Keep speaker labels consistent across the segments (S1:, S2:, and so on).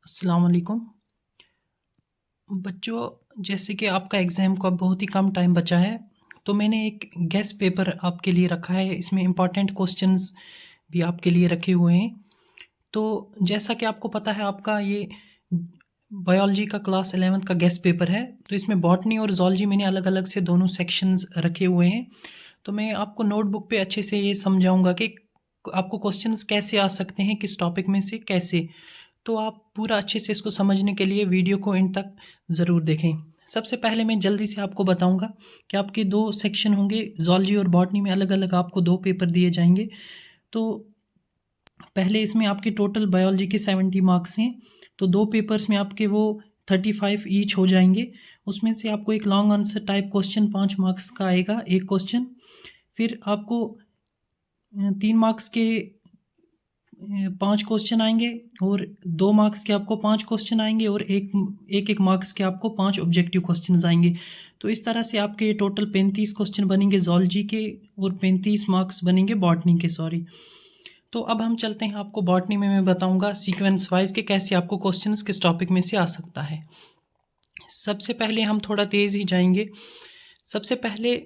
S1: अस्सलाम वालेकुम। बच्चों, जैसे कि आपका एग्ज़ाम को अब बहुत ही कम टाइम बचा है, तो मैंने एक गेस पेपर आपके लिए रखा है। इसमें इम्पॉर्टेंट क्वेश्चंस भी आपके लिए रखे हुए हैं। तो जैसा कि आपको पता है, आपका ये बायोलॉजी का क्लास 11th का गेस पेपर है। तो इसमें बॉटनी और ज़ूलॉजी मैंने अलग-अलग से दोनों सेक्शंस रखे हुए हैं। तो मैं आपको नोटबुक पे अच्छे से ये समझाऊँगा कि आपको क्वेश्चंस कैसे आ सकते हैं, किस टॉपिक में से कैसे। तो आप पूरा अच्छे से इसको समझने के लिए वीडियो को एंड तक ज़रूर देखें। सबसे पहले मैं जल्दी से आपको बताऊंगा कि आपके दो सेक्शन होंगे, ज़ूलॉजी और बॉटनी में अलग अलग आपको दो पेपर दिए जाएंगे। तो पहले इसमें आपके टोटल बायोलॉजी के 70 मार्क्स हैं। तो दो पेपर्स में आपके वो 35 ईच हो जाएंगे। उसमें से आपको एक long answer type question 5 marks का आएगा, एक क्वेश्चन। फिर आपको 3 मार्क्स के 5 क्वेश्चन आएंगे, और 2 मार्क्स के आपको 5 क्वेश्चन आएंगे, और एक मार्क्स के आपको 5 ऑब्जेक्टिव क्वेश्चन आएंगे। तो इस तरह से आपके टोटल 35 क्वेश्चन बनेंगे ज़ूलॉजी के, और 35 मार्क्स बनेंगे बॉटनी के, सॉरी। तो अब हम चलते हैं, आपको बॉटनी में मैं बताऊंगा सीक्वेंस वाइज के कैसे आपको क्वेश्चंस किस टॉपिक में से आ सकता है। सबसे पहले हम थोड़ा तेज़ ही जाएंगे। सबसे पहले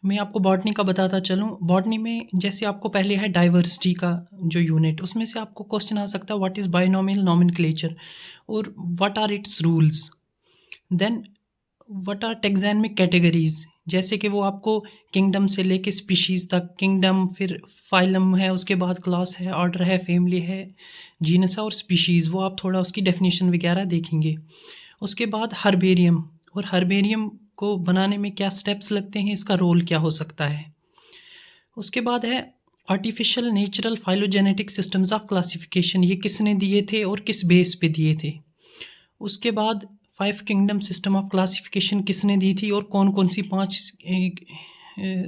S1: मैं आपको बॉटनी का बताता चलूँ। बॉटनी में जैसे आपको पहले है डाइवर्सिटी का जो यूनिट, उसमें से आपको क्वेश्चन आ सकता है व्हाट इज़ बाइनोमियल नोमेनक्लेचर, और what are its rules. Then what are taxonomic categories, जैसे कि वो आपको किंगडम से लेके स्पीशीज़ तक, किंगडम फिर फाइलम है, उसके बाद क्लास है, ऑर्डर है, फैमिली है, जीनस है, और स्पीशीज़, वो आप थोड़ा उसकी डेफिनेशन वगैरह देखेंगे। उसके बाद हर्बेरियम, और हर्बेरियम को बनाने में क्या स्टेप्स लगते हैं, इसका रोल क्या हो सकता है। उसके बाद है artificial natural phylogenetic systems of classification, ये किसने दिए थे और किस बेस पे दिए थे। उसके बाद 5 किंगडम सिस्टम ऑफ क्लासिफिकेशन किसने दी थी, और कौन कौन सी 5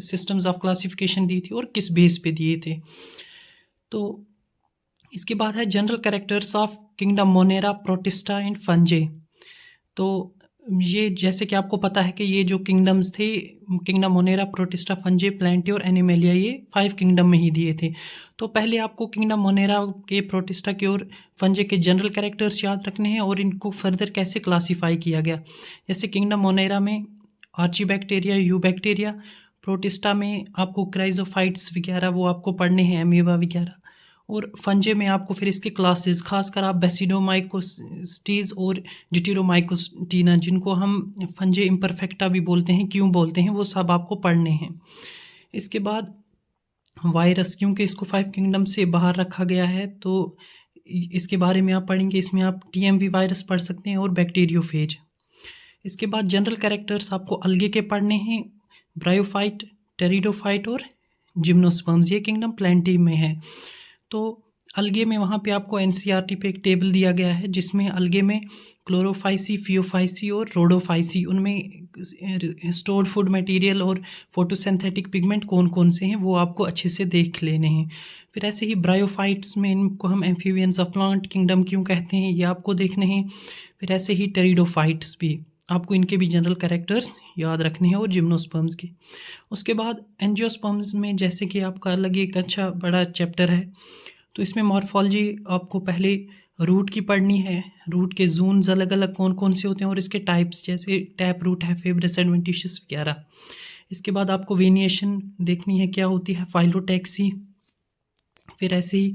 S1: सिस्टम्स ऑफ क्लासिफिकेशन दी थी और किस बेस पे दिए थे। तो इसके बाद है general characters of kingdom Monera, protista and फंजे। तो ये जैसे कि आपको पता है कि ये जो किंगडम्स थे, किंगडम मोनेरा, प्रोटिस्टा, फंजे, प्लांटी और एनिमेलिया, ये 5 किंगडम में ही दिए थे। तो पहले आपको किंगडम मोनेरा के, प्रोटिस्टा के और फंजे के जनरल कैरेक्टर्स याद रखने हैं, और इनको फर्दर कैसे क्लासीफाई किया गया। जैसे किंगडम मोनेरा में archaebacteria, eubacteria, Protista में आपको क्राइजोफाइट्स वगैरह वो आपको पढ़ने हैं, अमीबा वगैरह, और फंजे में आपको फिर इसके क्लासेस, खासकर आप बेसिडोमाइकोस्टीज और डिटेरोमाइकोस्टीना, जिनको हम फंजे इम्परफेक्टा भी बोलते हैं, क्यों बोलते हैं, वो सब आपको पढ़ने हैं। इसके बाद वायरस, क्योंकि इसको 5 किंगडम से बाहर रखा गया है, तो इसके बारे में आप पढ़ेंगे। इसमें आप टीएमवी वायरस पढ़ सकते हैं, और बैक्टीरियोफेज। इसके बाद जनरल कैरेक्टर्स आपको अलगे के पढ़ने हैं, ब्रायोफाइट, टेरिडोफाइट और जिम्नोस्पर्म्स, ये किंगडम प्लांटी में है। तो अलगे में वहाँ पे आपको एनसीईआरटी पे एक टेबल दिया गया है, जिसमें अलगे में क्लोरोफाइसी, फियोफाइसी और रोडोफाइसी, उनमें स्टोर्ड फूड मटेरियल और फोटोसिंथेटिक पिगमेंट कौन कौन से हैं, वो आपको अच्छे से देख लेने हैं। फिर ऐसे ही ब्रायोफाइट्स में, इनको हम एम्फीबियंस ऑफ प्लांट किंगडम क्यों कहते हैं, ये आपको देखने हैं। फिर ऐसे ही टेरिडोफाइट्स भी, आपको इनके भी जनरल कैरेक्टर्स याद रखने हैं, और जिम्नोस्पर्म्स के। उसके बाद एंजियोस्पर्म्स में, जैसे कि आपका अलग एक अच्छा बड़ा चैप्टर है, तो इसमें मॉर्फोलॉजी आपको पहले रूट की पढ़नी है। रूट के जोन्स अलग अलग कौन कौन से होते हैं, और इसके टाइप्स, जैसे टैप रूट है, फिब्रस, एडवेंटिशियस वगैरह। इसके बाद आपको वेनिएशन देखनी है क्या होती है, फाइलोटैक्सी। फिर ऐसे ही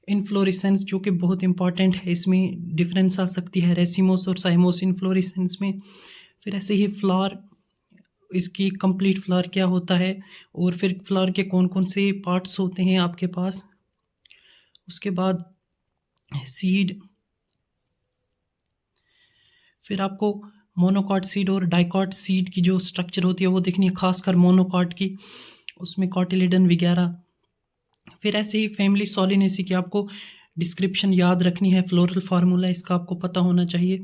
S1: इनफ्लोरेसेंस, जो कि बहुत इंपॉर्टेंट है, इसमें डिफरेंस आ सकती है रेसिमोस और साइमोस इनफ्लोरेसेंस में। फिर ऐसे ही फ्लावर, इसकी कंप्लीट फ्लावर क्या होता है, और फिर फ्लावर के कौन कौन से पार्ट्स होते हैं आपके पास। उसके बाद सीड, फिर आपको मोनोकॉट सीड और डाइकॉट सीड की जो स्ट्रक्चर होती है वो देखनी है, खासकर मोनोकॉट की, उसमें कॉटिलिडन वगैरह। फिर ऐसे ही फैमिली सोलिनेसी की आपको डिस्क्रिप्शन याद रखनी है, फ्लोरल फार्मूला इसका आपको पता होना चाहिए।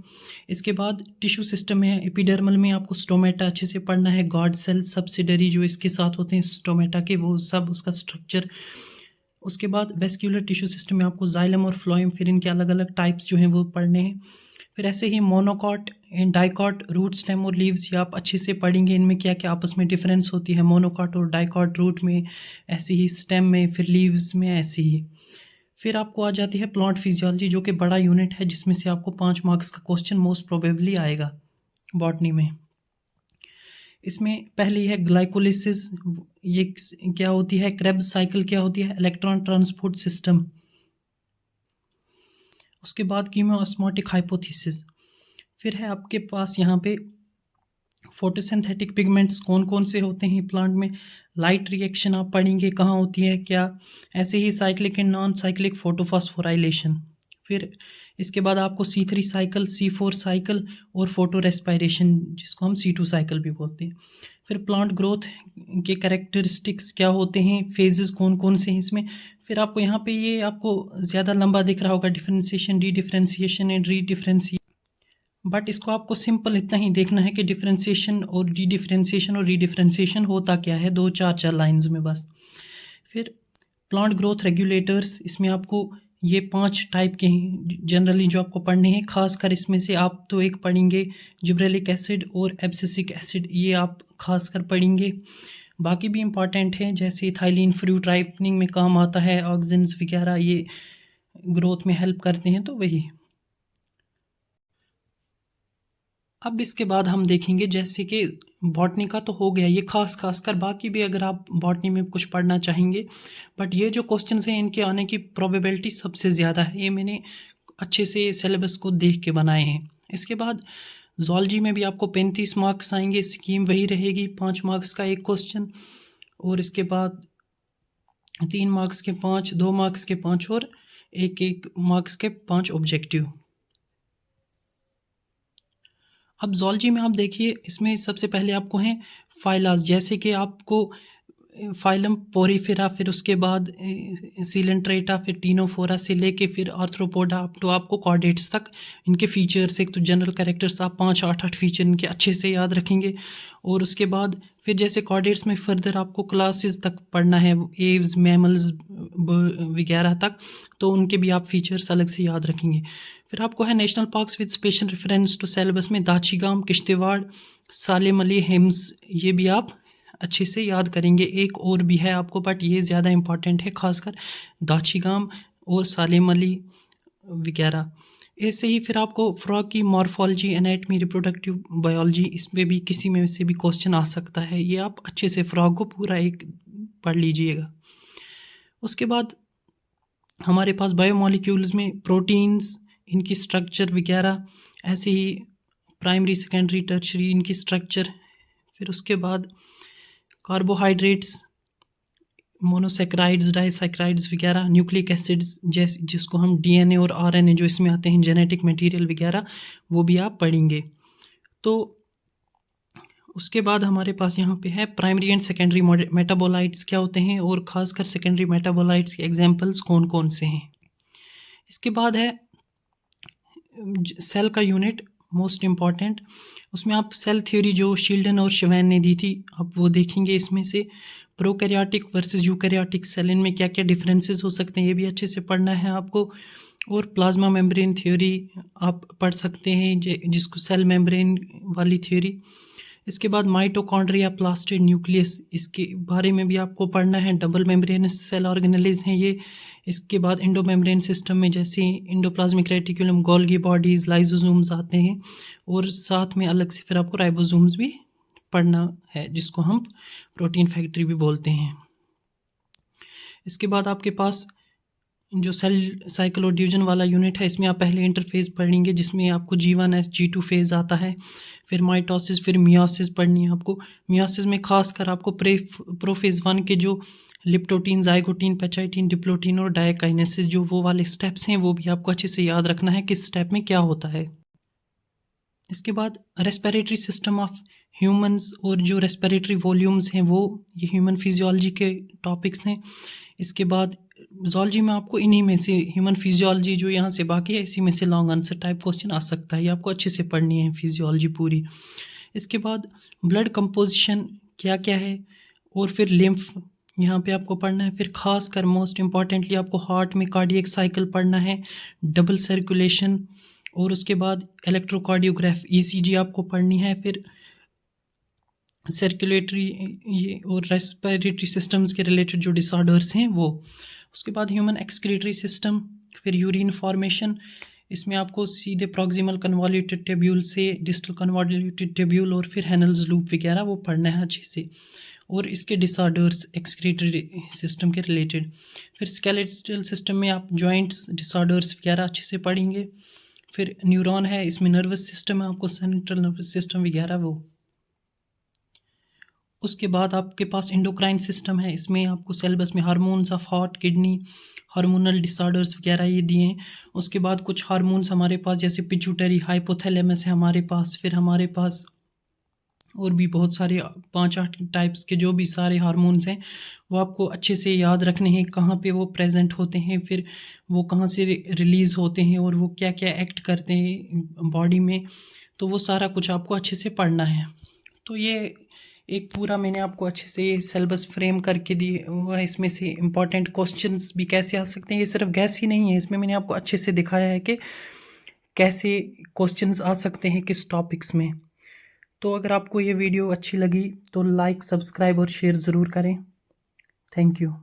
S1: इसके बाद टिश्यू सिस्टम में, एपिडर्मल में आपको स्टोमेटा अच्छे से पढ़ना है, गॉड सेल, सब्सिडरी जो इसके साथ होते हैं स्टोमेटा के, वो सब उसका स्ट्रक्चर। उसके बाद वेस्क्यूलर टिश्यू सिस्टम में आपको जाइलम और फ्लोएम, फिर इनके अलग अलग टाइप्स जो हैं वो पढ़ने हैं। फिर ऐसे ही monocot and dicot, root, stem और लीव्स, ये आप अच्छे से पढ़ेंगे, इनमें क्या क्या आपस में डिफरेंस होती है, मोनोकॉट और डाइकॉट रूट में, ऐसे ही स्टेम में, फिर लीव्स में ऐसे ही। फिर आपको आ जाती है प्लांट फिजियोलॉजी, जो कि बड़ा यूनिट है, जिसमें से आपको 5 मार्क्स का क्वेश्चन मोस्ट प्रोबेबली आएगा बॉटनी में। इसमें पहली है ग्लाइकोलिसिस, ये क्या होती है, क्रेब्स साइकिल क्या होती है, इलेक्ट्रॉन ट्रांसपोर्ट सिस्टम। उसके बाद कीमोऑस्मोटिक हाइपोथेसिस। फिर है आपके पास यहाँ पे फोटोसिंथेटिक पिगमेंट्स कौन कौन से होते हैं प्लांट में, लाइट रिएक्शन आप पढ़ेंगे कहाँ होती है क्या, ऐसे ही cyclic and non cyclic photophosphorylation. फिर इसके बाद आपको C3 साइकिल, C4 साइकिल और फोटो रेस्पायरेशन, जिसको हम C2 साइकिल भी बोलते हैं। फिर प्लांट ग्रोथ के कैरेक्टरिस्टिक्स क्या होते हैं, फेजेस कौन कौन से हैं इसमें। फिर आपको यहाँ पे ये आपको ज़्यादा लंबा दिख रहा होगा, differentiation, D differentiation and re differentiation, but इसको आपको सिंपल इतना ही देखना है कि डिफरेंशिएशन और डी डिफरेंशिएशन और री डिफरेंशिएशन होता क्या है, 2-4 लाइंस में बस। फिर प्लांट ग्रोथ रेगुलेटर्स, इसमें आपको ये 5 टाइप के हैं जनरली जो आपको पढ़ने हैं, खासकर इसमें से आप तो एक पढ़ेंगे जिब्रेलिक एसिड और एब्सिसिक एसिड, ये आप खासकर पढ़ेंगे। बाकी भी इम्पॉर्टेंट हैं, जैसे इथाइलिन फ्रूट राइपनिंग में काम आता है, ऑक्सिन्स वगैरह ये ग्रोथ में हेल्प करते हैं, तो वही। अब इसके बाद हम देखेंगे जैसे कि बॉटनी का तो हो गया ये, खास कर बाकी भी अगर आप बॉटनी में कुछ पढ़ना चाहेंगे, बट ये जो क्वेश्चंस हैं इनके आने की प्रोबेबिलिटी सबसे ज़्यादा है, ये मैंने अच्छे से सिलेबस को देख के बनाए हैं। इसके बाद ज़ूलॉजी में भी आपको 35 मार्क्स आएंगे, स्कीम वही रहेगी, 5 मार्क्स का एक क्वेश्चन, और इसके बाद 3 मार्क्स के 5, 2 मार्क्स के 5 और 1-1 मार्क्स के 5 ऑब्जेक्टिव। अब ज़ूलॉजी में आप देखिए, इसमें सबसे पहले आपको हैं फाइलास, जैसे कि आपको फाइलम पोरीफेरा, फिर उसके बाद सिलेंट्रेटा, फिर टीनोफोरा से लेके फिर आर्थ्रोपोडा अप टू आपको कॉर्डेट्स तक इनके फीचर्स, एक तो जनरल कैरेक्टर्स आप 5-8 फीचर इनके अच्छे से याद रखेंगे, और उसके बाद फिर जैसे कॉर्डेट्स में फर्दर आपको क्लासेस तक पढ़ना है, एव्स, मैमल्स वगैरह तक, तो उनके भी आप फीचर्स अलग से याद रखेंगे। फिर आपको है national parks with special reference to syllabus में दाचीगाम, किश्तवाड़, सालेम अली, हिम्स, ये भी आप अच्छे से याद करेंगे। एक और भी है आपको, बट ये ज़्यादा इम्पॉर्टेंट है, खासकर दाचीगाम और सालेम अली वगैरह। ऐसे ही फिर आपको फ्रॉग की मॉर्फोलॉजी, एनाटमी, रिप्रोडक्टिव बायोलॉजी, इसमें भी किसी में से भी क्वेश्चन आ सकता है, ये आप अच्छे से फ्रॉग को पूरा एक पढ़ लीजिएगा। उसके बाद हमारे पास बायोमोलिक्यूल्स में प्रोटीन्स, इनकी स्ट्रक्चर वगैरह, ऐसे ही प्राइमरी, सेकेंडरी, टर्शरी, इनकी स्ट्रक्चर। फिर उसके बाद कार्बोहाइड्रेट्स, मोनोसेक्राइड्स, डाइसेक्राइड्स वगैरह, न्यूक्लिक एसिड्स जैसे जिसको हम डीएनए और आरएनए जो इसमें आते हैं, जेनेटिक मटेरियल वगैरह, वो भी आप पढ़ेंगे। तो उसके बाद हमारे पास यहाँ पे है प्राइमरी एंड सेकेंडरी मेटाबोलाइट्स क्या होते हैं, और ख़ासकर सेकेंडरी मेटाबोलाइट्स के एग्जांपल्स कौन कौन से हैं। इसके बाद है सेल का यूनिट, मोस्ट इम्पॉर्टेंट, उसमें आप सेल थ्योरी जो शील्डन और शिवैन ने दी थी, आप वो देखेंगे। इसमें से प्रोकैरियोटिक वर्सेस यूकैरियोटिक सेल, इनमें क्या क्या डिफरेंसेस हो सकते हैं, ये भी अच्छे से पढ़ना है आपको। और प्लाज्मा मेम्ब्रेन थ्योरी आप पढ़ सकते हैं, जिसको सेल मेम्ब्रेन वाली थ्योरी। इसके बाद माइटोकॉन्ड्रिया, प्लास्टिड न्यूक्लियस, इसके बारे में भी आपको पढ़ना है, डबल मेम्ब्रेनस सेल ऑर्गेनेलिज हैं ये। इसके बाद इंडो मेम्ब्रेन सिस्टम में जैसे endoplasmic reticulum, Golgi bodies, lysosomes आते हैं, और साथ में अलग से फिर आपको राइबोसोम्स भी पढ़ना है, जिसको हम प्रोटीन फैक्ट्री भी बोलते हैं। इसके बाद आपके पास जो सेल साइकिल और डिवीजन वाला यूनिट है, इसमें आप पहले इंटरफेज पढ़ेंगे, जिसमें आपको G1S G2 फेज़ आता है, फिर माइटोसिस, फिर मियोसिस पढ़नी है आपको। मियोसिस में खासकर आपको प्रोफेज 1 के जो लिप्टोटीन, जाइगोटीन, पेचाइटीन, डिप्लोटीन और डायकाइनेसिस, जो वो वाले स्टेप्स हैं, वो भी आपको अच्छे से याद रखना है किस स्टेप में क्या होता है। इसके बाद रेस्पिरेटरी सिस्टम ऑफ ह्यूमंस और जो रेस्पिरेटरी वॉल्यूम्स हैं, वो ये ह्यूमन फिजियोलॉजी के टॉपिक्स हैं। इसके बाद ज़ूलॉजी में आपको इन्हीं में से ह्यूमन फिजियोलॉजी जो यहाँ से बाकी है, इसी में से लॉन्ग आंसर टाइप क्वेश्चन आ सकता है, ये आपको अच्छे से पढ़नी है फिजियोलॉजी पूरी। इसके बाद ब्लड कंपोजिशन क्या क्या है, और फिर लिम्फ यहाँ पे आपको पढ़ना है। फिर खास कर मोस्ट इम्पॉर्टेंटली आपको हार्ट में कार्डियक साइकिल पढ़ना है, डबल सर्कुलेशन, और उसके बाद इलेक्ट्रोकार्डियोग्राफ ECG आपको पढ़नी है। फिर सर्कुलेटरी ये और रेस्पिरेटरी सिस्टम्स के रिलेटेड जो डिसऑर्डर्स हैं वो। उसके बाद ह्यूमन एक्सक्रीटरी सिस्टम, फिर यूरिन फॉर्मेशन, इसमें आपको सीधे प्रॉक्सिमल कन्वॉल्यूटेड ट्यूब्यूल से डिस्टल कन्वॉल्यूटेड ट्यूब्यूल और फिर हेनल्स लूप वगैरह वो पढ़ना है अच्छे से, और इसके डिसऑर्डर्स एक्सक्रीटरी सिस्टम के रिलेटेड। फिर स्केलेटल सिस्टम में आप जॉइंट्स डिसऑर्डर्स वगैरह अच्छे से पढ़ेंगे। फिर न्यूरॉन है, इसमें नर्वस सिस्टम है, आपको सेंट्रल नर्वस सिस्टम वगैरह वो। उसके बाद आपके पास एंडोक्राइन सिस्टम है, इसमें आपको सिलेबस में hormones of heart, kidney, hormonal disorders वगैरह ये दिए हैं। उसके बाद कुछ हार्मोन्स हमारे पास जैसे पिट्यूटरी, हाइपोथैलेमस है हमारे पास, फिर हमारे पास और भी बहुत सारे 5-8 टाइप्स के जो भी सारे हार्मोन्स हैं वो आपको अच्छे से याद रखने हैं, कहाँ पे वो प्रेजेंट होते हैं, फिर वो कहाँ से रिलीज़ होते हैं और वो क्या क्या एक्ट करते हैं बॉडी में, तो वो सारा कुछ आपको अच्छे से पढ़ना है। तो ये एक पूरा मैंने आपको अच्छे से सिलेबस फ्रेम करके दी हुआ है। इसमें से इम्पॉर्टेंट क्वेश्चंस भी कैसे आ सकते हैं, ये सिर्फ गैस ही नहीं है, इसमें मैंने आपको अच्छे से दिखाया है कि कैसे क्वेश्चंस आ सकते हैं किस टॉपिक्स में। तो अगर आपको ये वीडियो अच्छी लगी तो लाइक, सब्सक्राइब और शेयर ज़रूर करें। Thank you.